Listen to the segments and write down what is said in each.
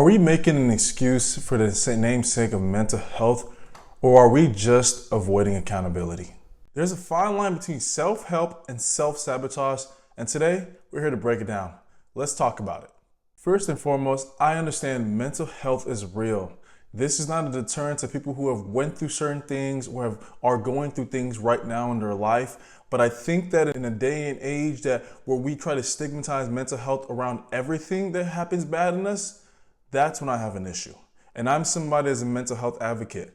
we making an excuse for the namesake of mental health, or are we just avoiding accountability? There's a fine line between self-help and self-sabotage, and today we're here to break it down. Let's talk about it. First and foremost, I understand mental health is real. This is not a deterrent to people who have went through certain things or are going through things right now in their life. But I think that in a day and age where we try to stigmatize mental health around everything that happens bad in us, that's when I have an issue. And I'm somebody as a mental health advocate.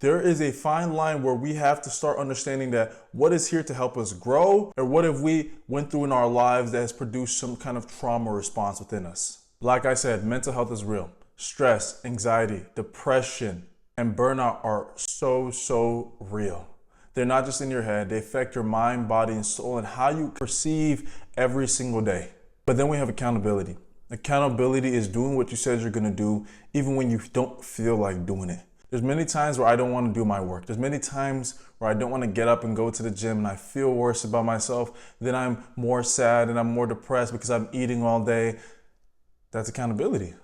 There is a fine line where we have to start understanding that what is here to help us grow, or what have we went through in our lives that has produced some kind of trauma response within us. Like I said, mental health is real. Stress, anxiety, depression, and burnout are so real. They're not just in your head, they affect your mind, body, and soul, and how you perceive every single day. But then we have accountability. Accountability is doing what you said you're gonna do, even when you don't feel like doing it. There's many times where I don't want to do my work. There's many times where I don't want to get up and go to the gym and I feel worse about myself. Then I'm more sad and I'm more depressed because I'm eating all day. That's accountability.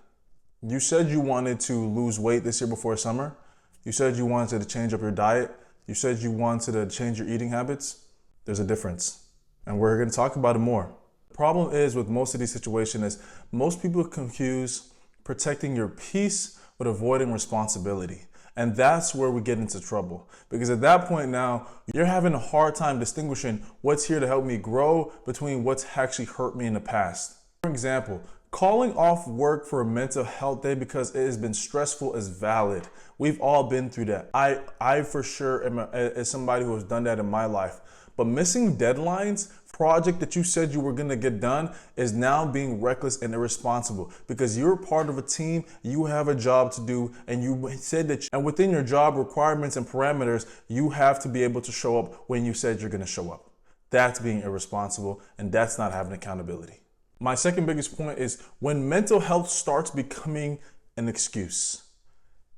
You said you wanted to lose weight this year before summer. You said you wanted to change up your diet. You said you wanted to change your eating habits. There's a difference. And we're going to talk about it more. The problem is with most of these situations is most people confuse protecting your peace with avoiding responsibility. And that's where we get into trouble. Because at that point now, you're having a hard time distinguishing what's here to help me grow between what's actually hurt me in the past. For example, calling off work for a mental health day because it has been stressful is valid. We've all been through that. I for sure am as somebody who has done that in my life. But missing deadlines, project that you said you were gonna get done, is now being reckless and irresponsible because you're part of a team, you have a job to do, and you said that, and within your job requirements and parameters, you have to be able to show up when you said you're gonna show up. That's being irresponsible, and that's not having accountability. My second biggest point is when mental health starts becoming an excuse.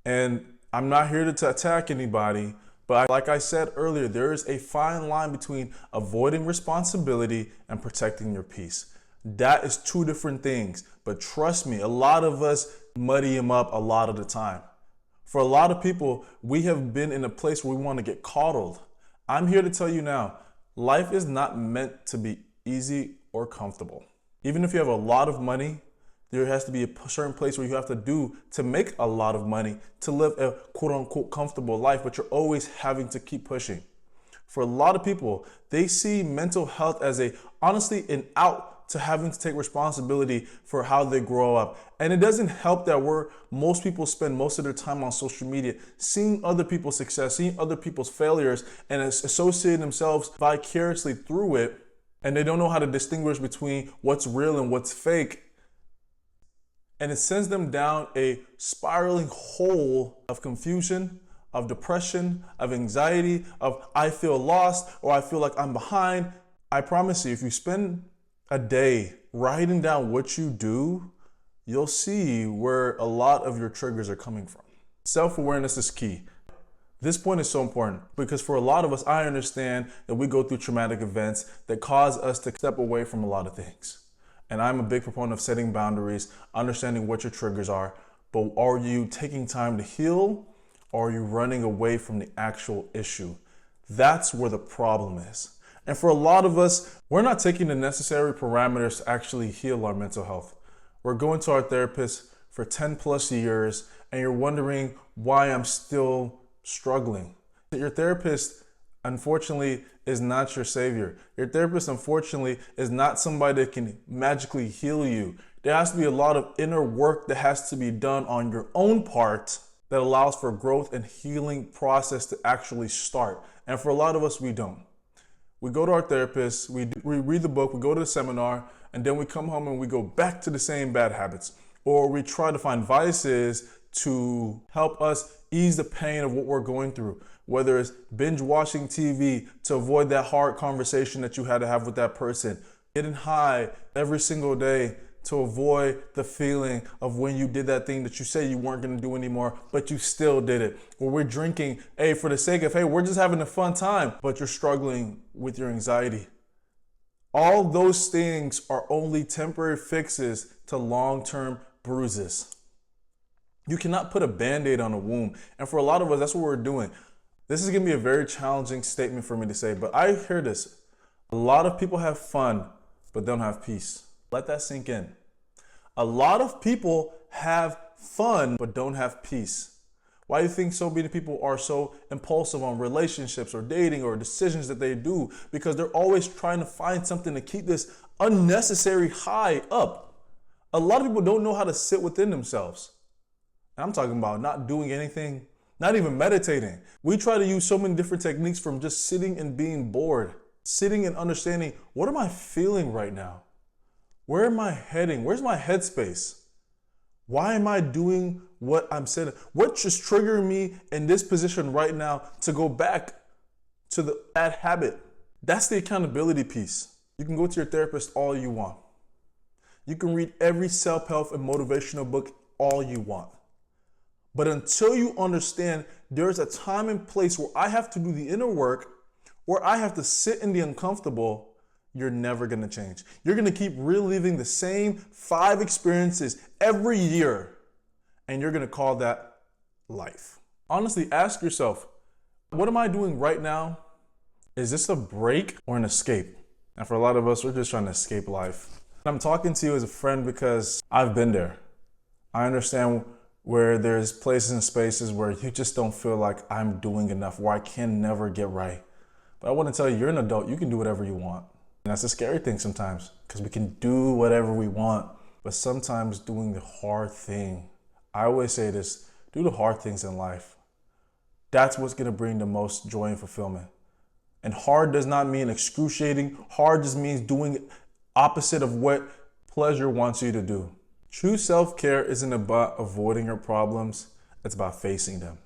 And I'm not here to attack anybody, but like I said earlier, there is a fine line between avoiding responsibility and protecting your peace. That is two different things, but trust me, a lot of us muddy them up a lot of the time. For a lot of people, we have been in a place where we want to get coddled. I'm here to tell you now, life is not meant to be easy or comfortable. Even if you have a lot of money, there has to be a certain place where you have to do to make a lot of money to live a quote unquote comfortable life, but you're always having to keep pushing. For a lot of people, they see mental health as honestly an out to having to take responsibility for how they grow up. And it doesn't help that most people spend most of their time on social media seeing other people's success, seeing other people's failures, and associating themselves vicariously through it. And they don't know how to distinguish between what's real and what's fake. And it sends them down a spiraling hole of confusion, of depression, of anxiety, of I feel lost or I feel like I'm behind. I promise you, if you spend a day writing down what you do, you'll see where a lot of your triggers are coming from. Self-awareness is key. This point is so important because for a lot of us, I understand that we go through traumatic events that cause us to step away from a lot of things. And I'm a big proponent of setting boundaries, understanding what your triggers are, but are you taking time to heal or are you running away from the actual issue? That's where the problem is. And for a lot of us, we're not taking the necessary parameters to actually heal our mental health. We're going to our therapist for 10 plus years and you're wondering why I'm still struggling. Your therapist, unfortunately, is not your savior. Your therapist, unfortunately, is not somebody that can magically heal you. There has to be a lot of inner work that has to be done on your own part that allows for growth and healing process to actually start. And for a lot of us, we don't. We go to our therapist, we read the book, we go to the seminar, and then we come home and we go back to the same bad habits. Or we try to find vices to help us ease the pain of what we're going through. Whether it's binge watching TV to avoid that hard conversation that you had to have with that person, getting high every single day to avoid the feeling of when you did that thing that you said you weren't going to do anymore, but you still did it. Or we're drinking, for the sake of, we're just having a fun time, but you're struggling with your anxiety. All those things are only temporary fixes to long-term bruises. You cannot put a band-aid on a wound. And for a lot of us, that's what we're doing. This is gonna be a very challenging statement for me to say, but I hear this. A lot of people have fun, but don't have peace. Let that sink in. A lot of people have fun, but don't have peace. Why do you think so many people are so impulsive on relationships or dating or decisions that they do? Because they're always trying to find something to keep this unnecessary high up. A lot of people don't know how to sit within themselves. I'm talking about not doing anything, not even meditating. We try to use so many different techniques, from just sitting and being bored, sitting and understanding, what am I feeling right now? Where am I heading? Where's my headspace? Why am I doing what I'm saying? What's just triggering me in this position right now to go back to the bad habit? That's the accountability piece. You can go to your therapist all you want. You can read every self-help and motivational book all you want. But until you understand there's a time and place where I have to do the inner work, where I have to sit in the uncomfortable, you're never gonna change. You're gonna keep reliving the same 5 experiences every year, and you're gonna call that life. Honestly, ask yourself, what am I doing right now? Is this a break or an escape? And for a lot of us, we're just trying to escape life. I'm talking to you as a friend because I've been there. I understand where there's places and spaces where you just don't feel like I'm doing enough, where I can never get right. But I want to tell you, you're an adult, you can do whatever you want. And that's a scary thing sometimes, because we can do whatever we want, but sometimes doing the hard thing. I always say this, do the hard things in life. That's what's gonna bring the most joy and fulfillment. And hard does not mean excruciating. Hard just means doing opposite of what pleasure wants you to do. True self-care isn't about avoiding your problems, it's about facing them.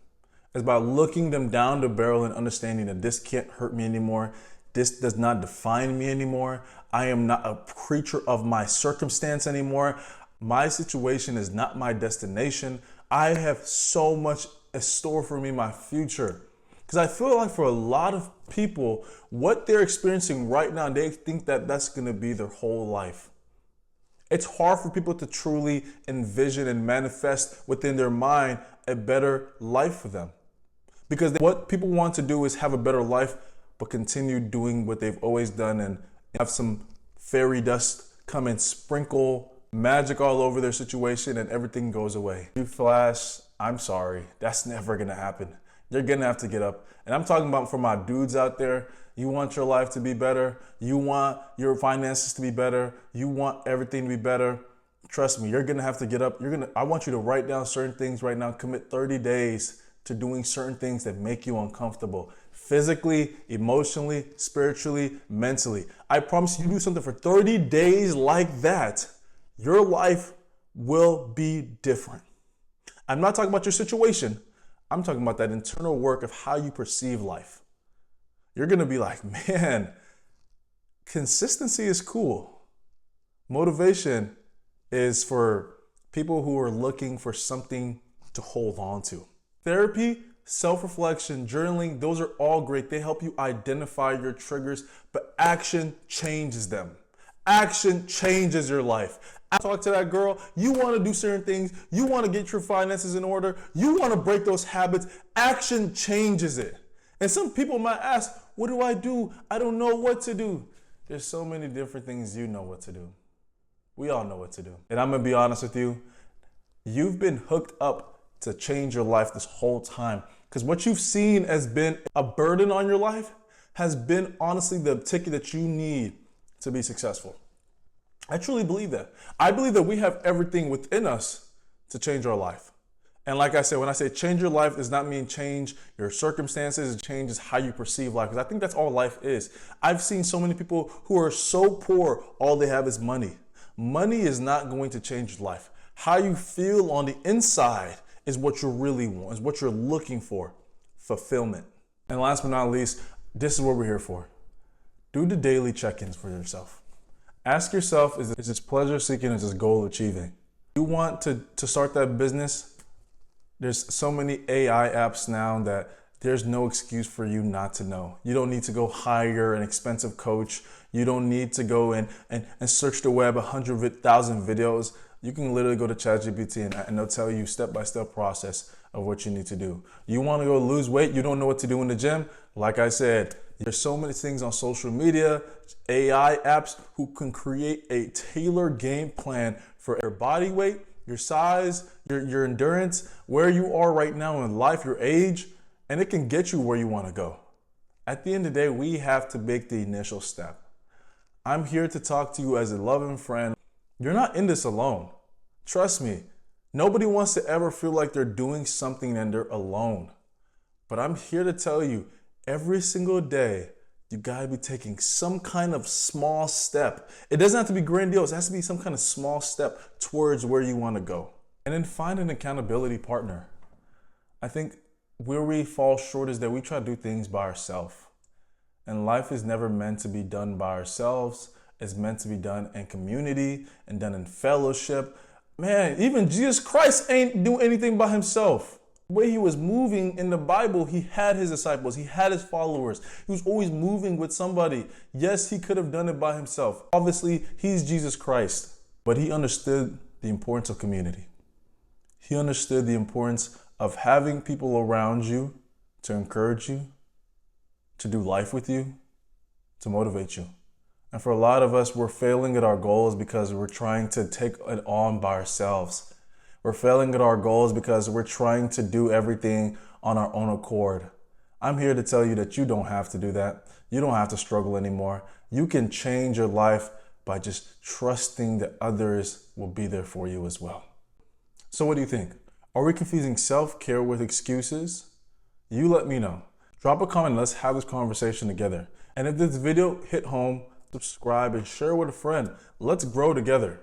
It's about looking them down the barrel and understanding that this can't hurt me anymore. This does not define me anymore. I am not a creature of my circumstance anymore. My situation is not my destination. I have so much in store for me in my future. Because I feel like for a lot of people, what they're experiencing right now, they think that that's gonna be their whole life. It's hard for people to truly envision and manifest within their mind a better life for them. Because what people want to do is have a better life, but continue doing what they've always done and have some fairy dust come and sprinkle magic all over their situation and everything goes away. You flash, I'm sorry, that's never gonna happen. You're gonna have to get up. And I'm talking about for my dudes out there. You want your life to be better. You want your finances to be better. You want everything to be better. Trust me, you're gonna have to get up. I want you to write down certain things right now. Commit 30 days to doing certain things that make you uncomfortable. Physically, emotionally, spiritually, mentally. I promise you do something for 30 days like that, your life will be different. I'm not talking about your situation. I'm talking about that internal work of how you perceive life. You're gonna be like, man, consistency is cool. Motivation is for people who are looking for something to hold on to. Therapy, self-reflection, journaling, those are all great. They help you identify your triggers, but action changes them. Action changes your life. I talk to that girl, you want to do certain things, you want to get your finances in order, you want to break those habits, action changes it. And some people might ask, what do? I don't know what to do. There's so many different things you know what to do. We all know what to do. And I'm going to be honest with you, you've been hooked up to change your life this whole time. Because what you've seen as been a burden on your life has been honestly the ticket that you need to be successful. I truly believe that. I believe that we have everything within us to change our life. And like I said, when I say change your life, does not mean change your circumstances, it changes how you perceive life. Because I think that's all life is. I've seen so many people who are so poor, all they have is money. Money is not going to change life. How you feel on the inside is what you really want, is what you're looking for, fulfillment. And last but not least, this is what we're here for. Do the daily check-ins for yourself. Ask yourself, is this pleasure seeking or is this goal achieving? You want to start that business? There's so many AI apps now that there's no excuse for you not to know. You don't need to go hire an expensive coach. You don't need to go and search the web 100,000 videos. you can literally go to ChatGPT and they'll tell you step-by-step process of what you need to do. You want to go lose weight, you don't know what to do in the gym? Like I said, there's so many things on social media, AI apps who can create a tailored game plan for your body weight, your size, your endurance, where you are right now in life, your age, and it can get you where you want to go. At the end of the day, we have to make the initial step. I'm here to talk to you as a loving friend. You're not in this alone. Trust me, nobody wants to ever feel like they're doing something and they're alone. But I'm here to tell you, every single day, you gotta be taking some kind of small step. It doesn't have to be grandiose, it has to be some kind of small step towards where you wanna go. And then find an accountability partner. I think where we fall short is that we try to do things by ourselves. And life is never meant to be done by ourselves. It's meant to be done in community and done in fellowship. Man, even Jesus Christ ain't doing anything by himself. The way he was moving in the Bible, he had his disciples, he had his followers. He was always moving with somebody. Yes, he could have done it by himself. Obviously, he's Jesus Christ. But he understood the importance of community. He understood the importance of having people around you to encourage you, to do life with you, to motivate you. And for a lot of us, we're failing at our goals because we're trying to take it on by ourselves. We're failing at our goals because we're trying to do everything on our own accord. I'm here to tell you that you don't have to do that. You don't have to struggle anymore. You can change your life by just trusting that others will be there for you as well. So what do you think? Are we confusing self-care with excuses? You let me know. Drop a comment and let's have this conversation together. And if this video hit home, subscribe and share with a friend. Let's grow together.